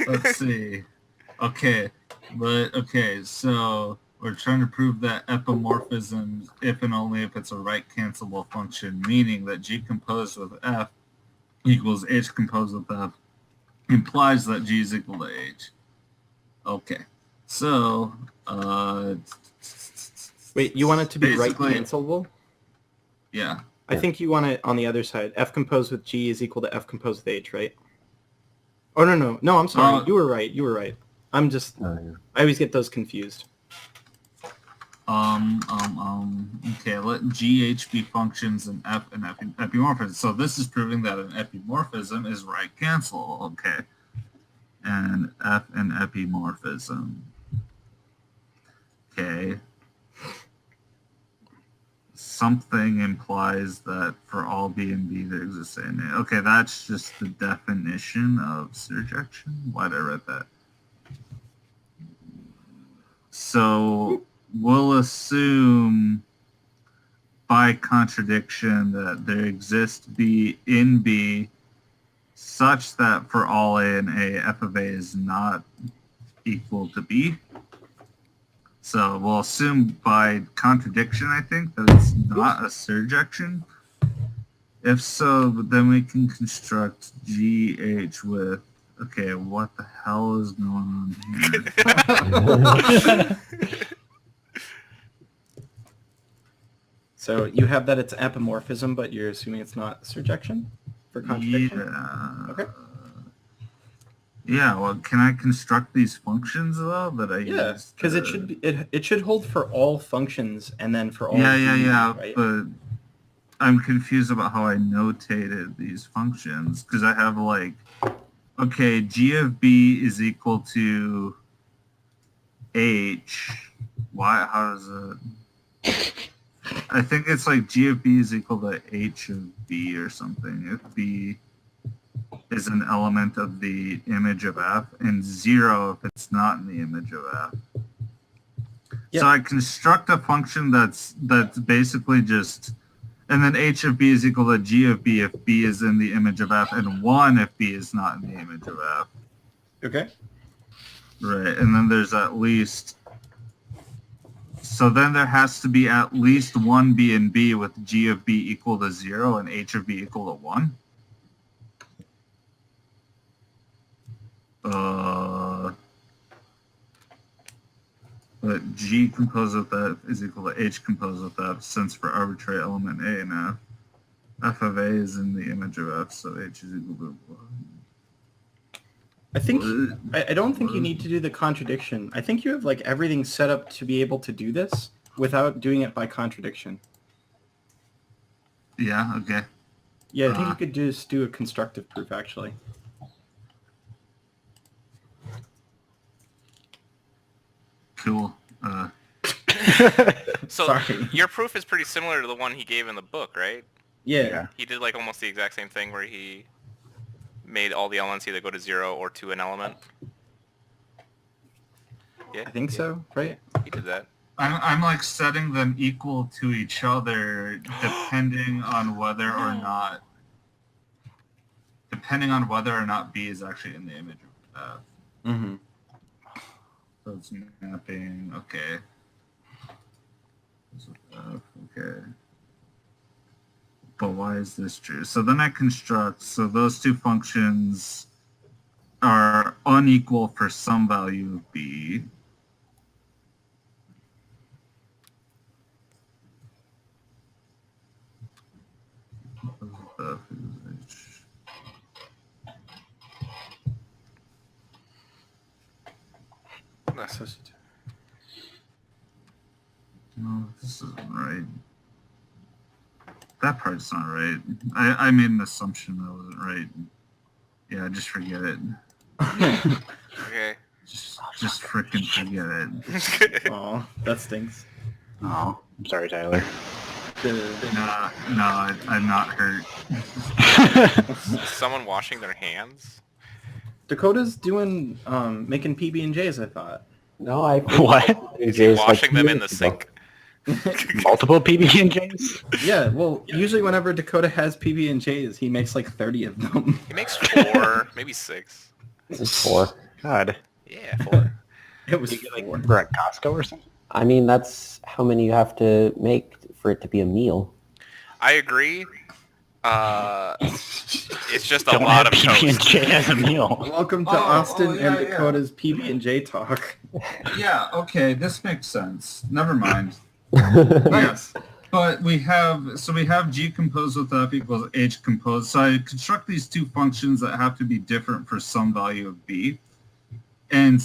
Speaker 1: Let's see. Okay, so we're trying to prove that epimorphism, if and only if it's a right cancelable function, meaning that G composed with F equals H composed with F, implies that G is equal to H. Okay, so
Speaker 3: Wait, you want it to be right
Speaker 1: basically-
Speaker 3: cancelable?
Speaker 1: Yeah.
Speaker 3: I think you want it on the other side. F composed with G is equal to F composed with H, right? Oh, no. No, I'm sorry. You were right. I'm just... I always get those confused.
Speaker 1: Okay, let GH be functions in F and epimorphism. So this is proving that an epimorphism is right cancelable, okay. And F and epimorphism. Okay. Something implies that for all B and B there exists an A. Okay, that's just the definition of surjection. Why'd I write that? So we'll assume by contradiction that there exists B in B such that for all A and A, F of A is not equal to B. So we'll assume by contradiction, I think, that it's not a surjection. If so, then we can construct GH with, okay, what the hell is going on here?
Speaker 3: So you have that it's epimorphism, but you're assuming it's not surjection for contradiction?
Speaker 1: Yeah.
Speaker 3: Okay.
Speaker 1: Yeah, well, can I construct these functions, though, that I
Speaker 3: Yeah,
Speaker 1: used?
Speaker 3: because it should be, it should hold for all functions and then for all
Speaker 1: Yeah,
Speaker 3: right?
Speaker 1: but I'm confused about how I notated these functions, because I have, like, okay, G of B is equal to H. Why? How does it... I think it's like G of B is equal to H of B or something. If B is an element of the image of F, and 0 if it's not in the image of F.
Speaker 3: Yep.
Speaker 1: So I construct a function that's basically just, and then H of B is equal to G of B if B is in the image of F, and 1 if B is not in the image of F.
Speaker 3: Okay.
Speaker 1: Right, and then there's at least, so then there has to be at least one B in B with G of B equal to 0 and H of B equal to 1. But G composed with F is equal to H composed with F, since for arbitrary element A and F, F of A is in the image of F, so H is equal to 1.
Speaker 3: I think I don't think you need to do the contradiction. I think you have like everything set up to be able to do this without doing it by contradiction.
Speaker 1: Yeah, okay.
Speaker 3: Yeah, I think you could just do a constructive proof actually.
Speaker 1: Cool.
Speaker 4: So
Speaker 3: Sorry.
Speaker 4: your proof is pretty similar to the one he gave in the book, right?
Speaker 3: Yeah.
Speaker 4: He did like almost the exact same thing where he made all the elements either go to 0 or to an element. Yeah,
Speaker 3: I think so, right?
Speaker 4: he did that.
Speaker 1: I'm like setting them equal to each other depending on whether or not B is actually in the image of F.
Speaker 3: Mm-hmm.
Speaker 1: So it's mapping, okay. Okay. But why is this true? So then I construct, so those two functions are unequal for some value of B. F is H. No, this isn't right. That part's not right. I made an assumption that wasn't right. Yeah, just forget it.
Speaker 4: Okay.
Speaker 1: Just freaking forget it.
Speaker 3: Aw, that stinks.
Speaker 5: Oh, I'm sorry, Tyler.
Speaker 1: No, I'm not hurt.
Speaker 4: Is someone washing their hands?
Speaker 3: Dakota's doing making PB&Js, I thought.
Speaker 2: No, I
Speaker 5: What?
Speaker 4: Is he washing them in the sink?
Speaker 5: Multiple PB&Js?
Speaker 3: Yeah, well, usually whenever Dakota has PB&Js, he makes like 30 of them.
Speaker 4: He makes 4, maybe 6.
Speaker 2: It's 4.
Speaker 5: God.
Speaker 4: Yeah, 4.
Speaker 3: It was
Speaker 5: Like,
Speaker 3: 4.
Speaker 5: we're at Costco or something?
Speaker 2: I mean, that's how many you have to make for it to be a meal.
Speaker 4: I agree. It's just a
Speaker 5: Don't
Speaker 4: lot
Speaker 5: have
Speaker 4: of toast.
Speaker 5: PB&J as a meal.
Speaker 3: Welcome to
Speaker 1: Oh,
Speaker 3: Austin
Speaker 1: yeah,
Speaker 3: and
Speaker 1: yeah.
Speaker 3: Dakota's PB&J talk.
Speaker 1: Yeah, okay, this makes sense. Never mind.
Speaker 3: Nice.
Speaker 1: But we have G composed with F equals H composed. So I construct these two functions that have to be different for some value of B. And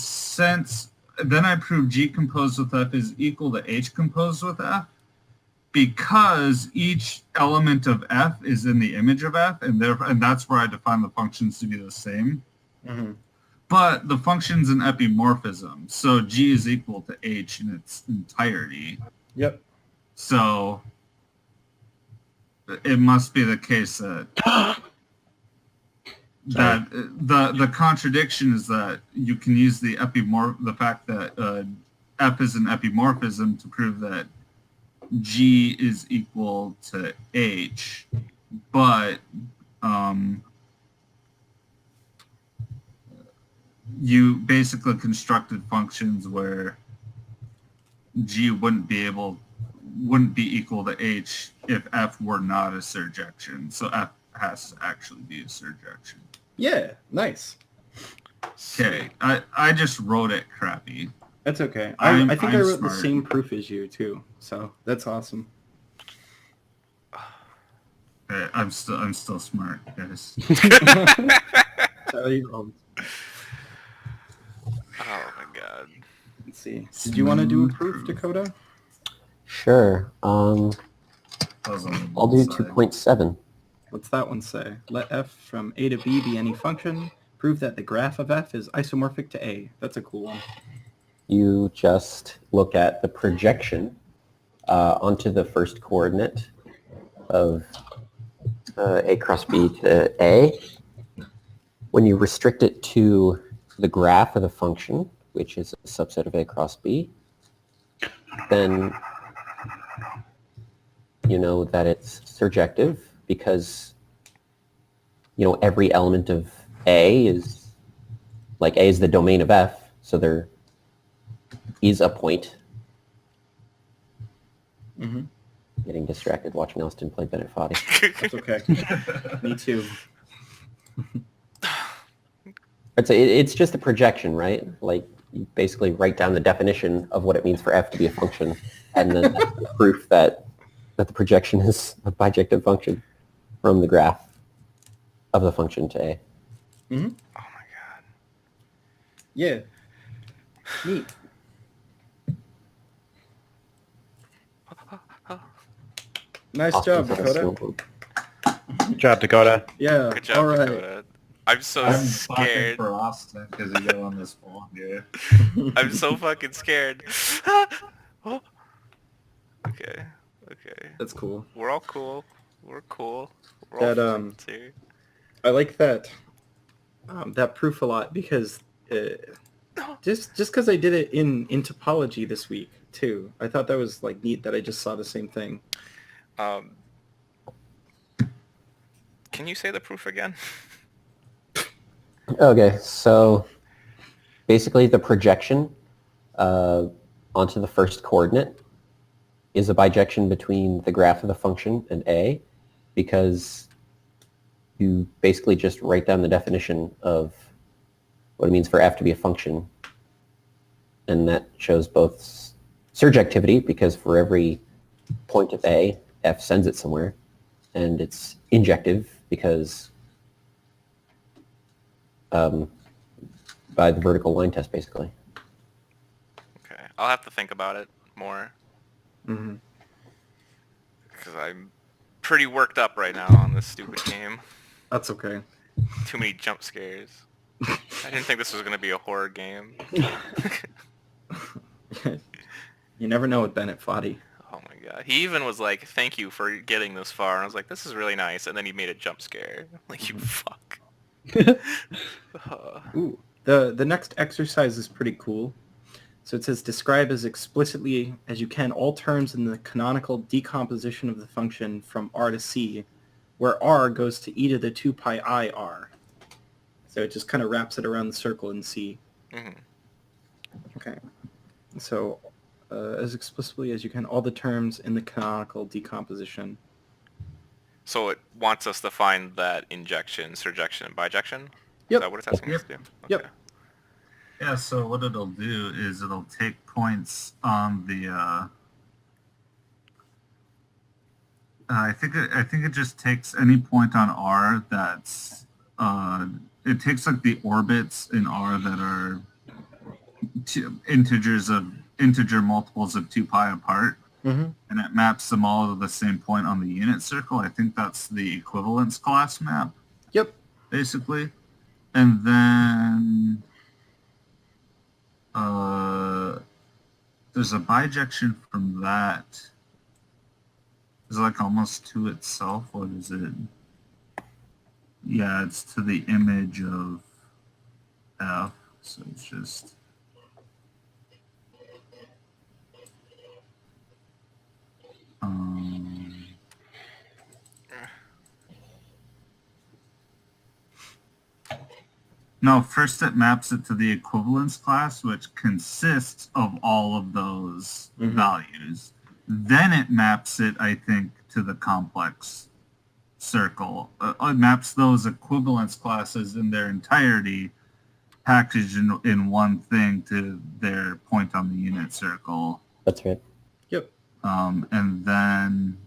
Speaker 1: then I prove G composed with F is equal to H composed with F because each element of F is in the image of F, and that's where I define the functions to be the same.
Speaker 3: Mm-hmm.
Speaker 1: But the function's an epimorphism, so G is equal to H in its entirety.
Speaker 3: Yep.
Speaker 1: So it must be the case that the contradiction is that you can use the fact that F is an epimorphism to prove that G is equal to H, but you basically constructed functions where G wouldn't be equal to H if F were not a surjection. So F has to actually be a surjection.
Speaker 3: Yeah, nice.
Speaker 1: Okay, I just wrote it crappy.
Speaker 3: That's okay.
Speaker 1: I'm
Speaker 3: I think I wrote the
Speaker 1: smart.
Speaker 3: same proof as you too, so that's awesome.
Speaker 1: Okay, I'm still smart, guys.
Speaker 3: Tell you wrong.
Speaker 4: Oh my god.
Speaker 3: Let's see. Did you want to do a proof, Dakota?
Speaker 2: Sure.
Speaker 1: That was on the
Speaker 2: I'll do
Speaker 1: side.
Speaker 2: 2.7.
Speaker 3: What's that one say? Let f from a to b be any function. Prove that the graph of f is isomorphic to a. That's a cool one.
Speaker 2: You just look at the projection onto the first coordinate of a cross b to a. When you restrict it to the graph of the function, which is a subset of a cross b, then you know that it's surjective because every element of A is the domain of F, so there is a point.
Speaker 3: Mm-hmm.
Speaker 2: Getting distracted watching Austin play Bennett Foddy.
Speaker 3: That's okay. Me too.
Speaker 2: It's just a projection, right? Like you basically write down the definition of what it means for F to be a function, and then that's the proof that the projection is a bijective function from the graph of the function to A.
Speaker 3: Mm-hmm.
Speaker 4: Oh my god.
Speaker 3: Yeah. Neat. Nice job, Dakota.
Speaker 5: Good job, Dakota.
Speaker 3: Yeah.
Speaker 4: Good job,
Speaker 3: all right.
Speaker 4: Dakota. I'm so
Speaker 1: I'm
Speaker 4: scared.
Speaker 1: for Austin because he got on this phone here.
Speaker 4: I'm so fucking scared. Oh. Okay. Okay.
Speaker 3: That's cool.
Speaker 4: We're all cool. We're cool. We're
Speaker 3: That,
Speaker 4: all friends here.
Speaker 3: I like that that proof a lot because just because I did it in topology this week too. I thought that was like neat that I just saw the same thing.
Speaker 4: Can you say the proof again?
Speaker 2: Okay, so basically the projection onto the first coordinate is a bijection between the graph of the function and A, because you basically just write down the definition of what it means for F to be a function, and that shows both surjectivity, because for every point of A, F sends it somewhere, and it's injective because by the vertical line test, basically.
Speaker 4: Okay. I'll have to think about it more.
Speaker 3: Mm-hmm.
Speaker 4: Because I'm pretty worked up right now on this stupid game.
Speaker 3: That's okay.
Speaker 4: Too many jump scares. I didn't think this was going to be a horror game.
Speaker 3: You never know with Bennett Foddy.
Speaker 4: Oh my god. He even was like, thank you for getting this far. And I was like, this is really nice. And then he made a jump scare. Like, you fuck.
Speaker 3: Ooh. The next exercise is pretty cool. So it says, describe as explicitly as you can all terms in the canonical decomposition of the function from R to C, where R goes to e to the 2 pi I R. So it just kind of wraps it around the circle in C.
Speaker 4: Mm-hmm.
Speaker 3: Okay. So as explicitly as you can, all the terms in the canonical decomposition.
Speaker 4: So it wants us to find that injection, surjection, and bijection?
Speaker 3: Yep.
Speaker 4: Is that what it's asking us to do? Okay.
Speaker 3: Yep.
Speaker 1: Yeah, so what it'll do is it'll take points on the I think it just takes any point on R that's it takes like the orbits in R that are integer multiples of 2 pi apart, and it maps them all to the same point on the unit circle. I think that's the equivalence class map.
Speaker 3: Yep. Basically.
Speaker 1: And then there's a bijection from that. Is it like almost to itself? What is it? Yeah, it's to the image of F. So it's just... No, first it maps it to the equivalence class, which consists of all of those values. Then it maps it, I think, to the complex circle. It maps those equivalence classes in their entirety, packaged in one thing to their point on the unit circle.
Speaker 2: That's right.
Speaker 3: Yep.
Speaker 1: And then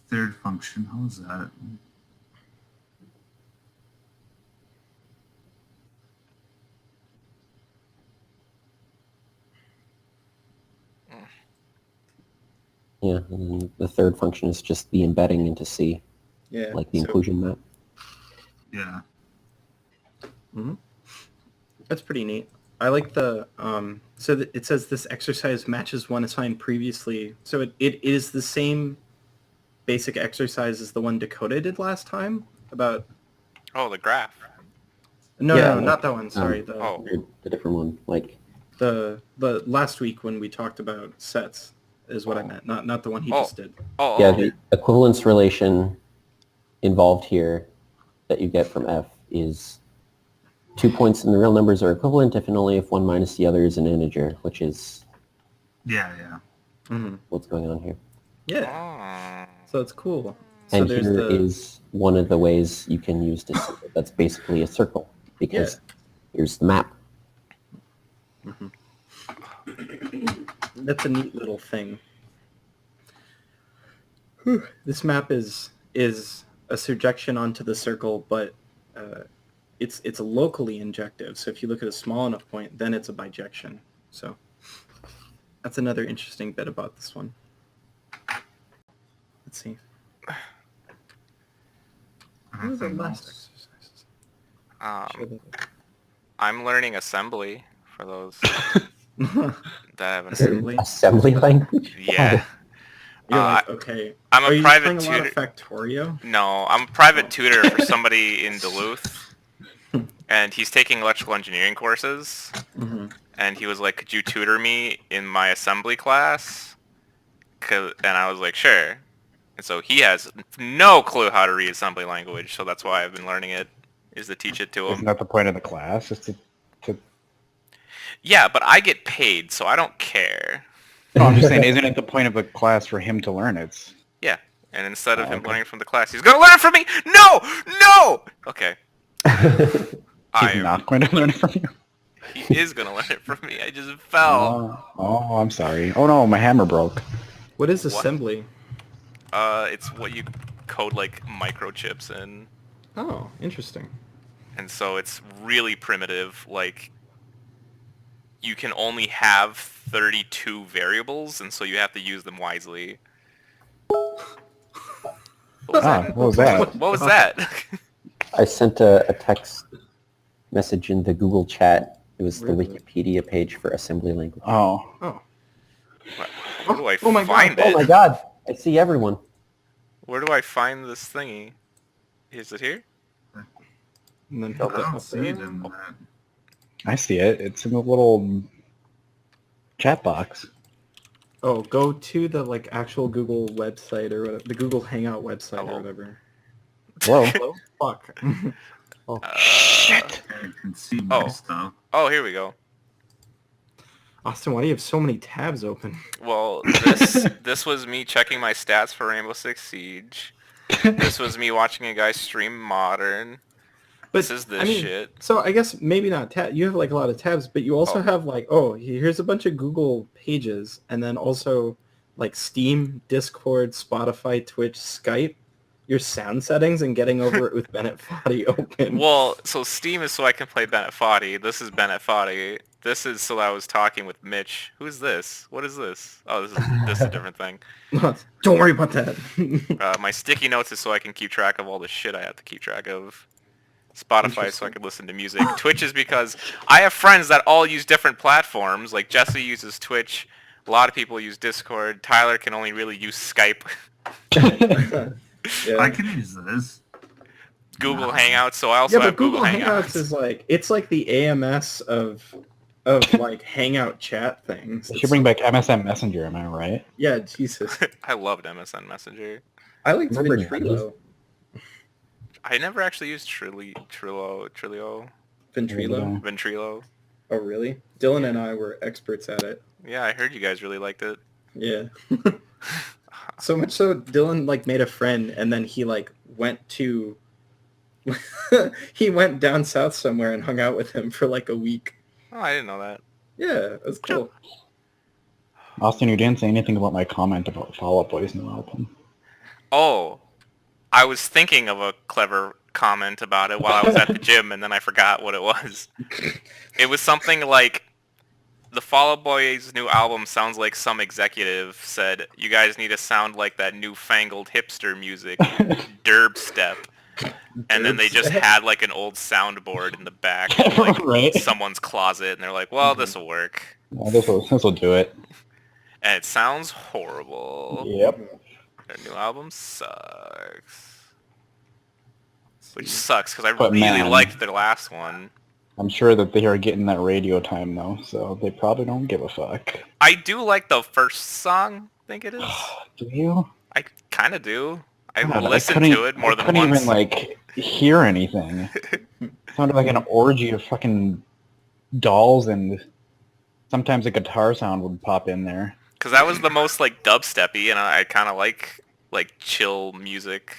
Speaker 1: third function, how is that?
Speaker 2: Yeah, and then the third function is just the embedding into C, like the inclusion map.
Speaker 1: Yeah.
Speaker 3: That's pretty neat. I like the, it says this exercise matches one assigned previously. So it is the same basic exercise as the one Dakota did last time about...
Speaker 4: Oh, the graph.
Speaker 3: No, not that one. Sorry.
Speaker 2: The different one. Like
Speaker 3: the last week when we talked about sets is what I meant. Not the one he just did.
Speaker 2: The equivalence relation involved here that you get from F is 2 points in the real numbers are equivalent if and only if one minus the other is an integer, which is what's going on here.
Speaker 3: Yeah. So it's cool.
Speaker 2: And
Speaker 3: so
Speaker 2: here is one of the ways you can use to see that that's basically a circle, because here's the map.
Speaker 3: That's a neat little thing. This map is a surjection onto the circle, but it's locally injective. So if you look at a small enough point, then it's a bijection. So that's another interesting bit about this one. Let's see. What was the last exercise?
Speaker 4: I'm learning assembly for those that haven't.
Speaker 2: Assembly language?
Speaker 4: Yeah.
Speaker 3: You're like, okay.
Speaker 4: I'm a private
Speaker 3: tutor. A lot of Factorio?
Speaker 4: No, I'm a private tutor for somebody in Duluth, and he's taking electrical engineering courses. And he was like, "Could you tutor me in my assembly class?" And I was like, "Sure." And so he has no clue how to read assembly language, so that's why I've been learning it, is to teach it to him.
Speaker 5: Isn't that the point of the class? Is to...
Speaker 4: Yeah, but I get paid, so I don't care.
Speaker 5: No, I'm just saying, isn't it the point of the class for him to learn it?
Speaker 4: Yeah, and instead of him learning from the class, he's going to learn it from me! No! Okay.
Speaker 5: He's not going to learn it from you?
Speaker 4: He is going to learn it from me. I just fell.
Speaker 5: Oh, I'm sorry. Oh no, my hammer broke.
Speaker 3: What is assembly?
Speaker 4: It's what you code like microchips in.
Speaker 3: Oh, interesting.
Speaker 4: And so it's really primitive. Like, you can only have 32 variables, and so you have to use them wisely. What was that?
Speaker 5: What was that?
Speaker 4: What was that?
Speaker 2: I sent a text message in the Google chat. It was the
Speaker 3: Really?
Speaker 2: Wikipedia page for assembly language.
Speaker 5: Oh.
Speaker 4: Where do I
Speaker 3: Oh my
Speaker 4: find
Speaker 3: God.
Speaker 4: it?
Speaker 2: Oh my god! I see everyone.
Speaker 4: Where do I find this thingy? Is it here?
Speaker 3: And then
Speaker 1: I
Speaker 3: hit the
Speaker 1: don't
Speaker 3: up
Speaker 1: see it
Speaker 3: arrow.
Speaker 1: in that.
Speaker 5: I see it. It's in the little chat box.
Speaker 3: Oh, go to the like actual Google website or whatever, the Google Hangout website
Speaker 4: Hello?
Speaker 3: or whatever.
Speaker 5: Whoa.
Speaker 3: Hello? Fuck.
Speaker 5: Shit.
Speaker 1: I can see my
Speaker 4: Oh.
Speaker 1: stuff.
Speaker 4: Oh, here we go.
Speaker 3: Austin, why do you have so many tabs open?
Speaker 4: Well, this was me checking my stats for Rainbow Six Siege. This was me watching a guy stream Modern.
Speaker 3: But
Speaker 4: This is this
Speaker 3: I mean,
Speaker 4: shit.
Speaker 3: so I guess maybe not tab. You have like a lot of tabs, but you also
Speaker 4: Oh.
Speaker 3: have like, here's a bunch of Google pages, and then also like Steam, Discord, Spotify, Twitch, Skype, your sound settings, and getting over it with Bennett Foddy open.
Speaker 4: Well, so Steam is so I can play Bennett Foddy. This is Bennett Foddy. This is so I was talking with Mitch. Who's this? What is this? Oh, this is a different thing.
Speaker 3: Don't worry about that.
Speaker 4: My sticky notes is so I can keep track of all the shit I have to keep track of. Spotify so I
Speaker 3: Interesting.
Speaker 4: can listen to music. Twitch is because I have friends that all use different platforms. Like Jesse uses Twitch. A lot of people use Discord. Tyler can only really use Skype.
Speaker 3: Yeah.
Speaker 1: I can use this.
Speaker 4: Google
Speaker 1: No.
Speaker 4: Hangouts, so I also
Speaker 3: Yeah,
Speaker 4: have
Speaker 3: but Google
Speaker 4: Hangouts.
Speaker 3: Hangouts is like it's like the AMS of like Hangout chat things.
Speaker 5: They should bring back MSN Messenger, am I right?
Speaker 3: Yeah, Jesus.
Speaker 4: I loved MSN Messenger.
Speaker 3: I liked
Speaker 2: Remember
Speaker 3: Ventrilo.
Speaker 4: I never actually used Trilo.
Speaker 3: Ventrilo?
Speaker 4: Ventrilo.
Speaker 3: Oh, really? Dylan and I were experts at it.
Speaker 4: Yeah, I heard you guys really liked it.
Speaker 3: Yeah. So much so, Dylan like made a friend, and then he like went to he went down south somewhere and hung out with him for like a week.
Speaker 4: Oh, I didn't know that.
Speaker 3: Yeah, it was cool.
Speaker 5: Austin, you didn't say anything about my comment about Fall Out Boy's new album.
Speaker 4: Oh, I was thinking of a clever comment about it while I was at the gym, and then I forgot what it was. It was something like, the Fall Out Boy's new album sounds like some executive said, you guys need to sound like that newfangled hipster music, derb step. And then they just had like an old soundboard in the back of like
Speaker 5: Right.
Speaker 4: someone's closet, and they're like, well, this will work.
Speaker 5: Yeah, this will do it.
Speaker 4: And it sounds horrible.
Speaker 5: Yep.
Speaker 4: Their new album sucks. Which sucks, because I
Speaker 5: But
Speaker 4: really
Speaker 5: man.
Speaker 4: liked their last one.
Speaker 5: I'm sure that they are getting that radio time though, so they probably don't give a fuck.
Speaker 4: I do like the first song, I think it is.
Speaker 5: Do you?
Speaker 4: I kind of do. I
Speaker 5: God,
Speaker 4: listened
Speaker 5: couldn't-
Speaker 4: to it more than
Speaker 5: I couldn't
Speaker 4: once.
Speaker 5: even like hear anything. It sounded like an orgy of fucking dolls, and sometimes a guitar sound would pop in there.
Speaker 4: Because that was the most like dubsteppy, and I kind of like chill music.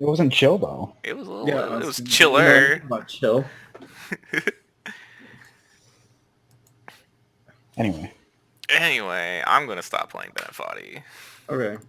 Speaker 5: It wasn't chill though.
Speaker 4: It was a little,
Speaker 3: Yeah,
Speaker 4: it was
Speaker 3: you know
Speaker 4: chiller.
Speaker 3: about chill.
Speaker 5: Anyway,
Speaker 4: Anyway, I'm gonna stop playing Bennett Foddy.
Speaker 3: Okay.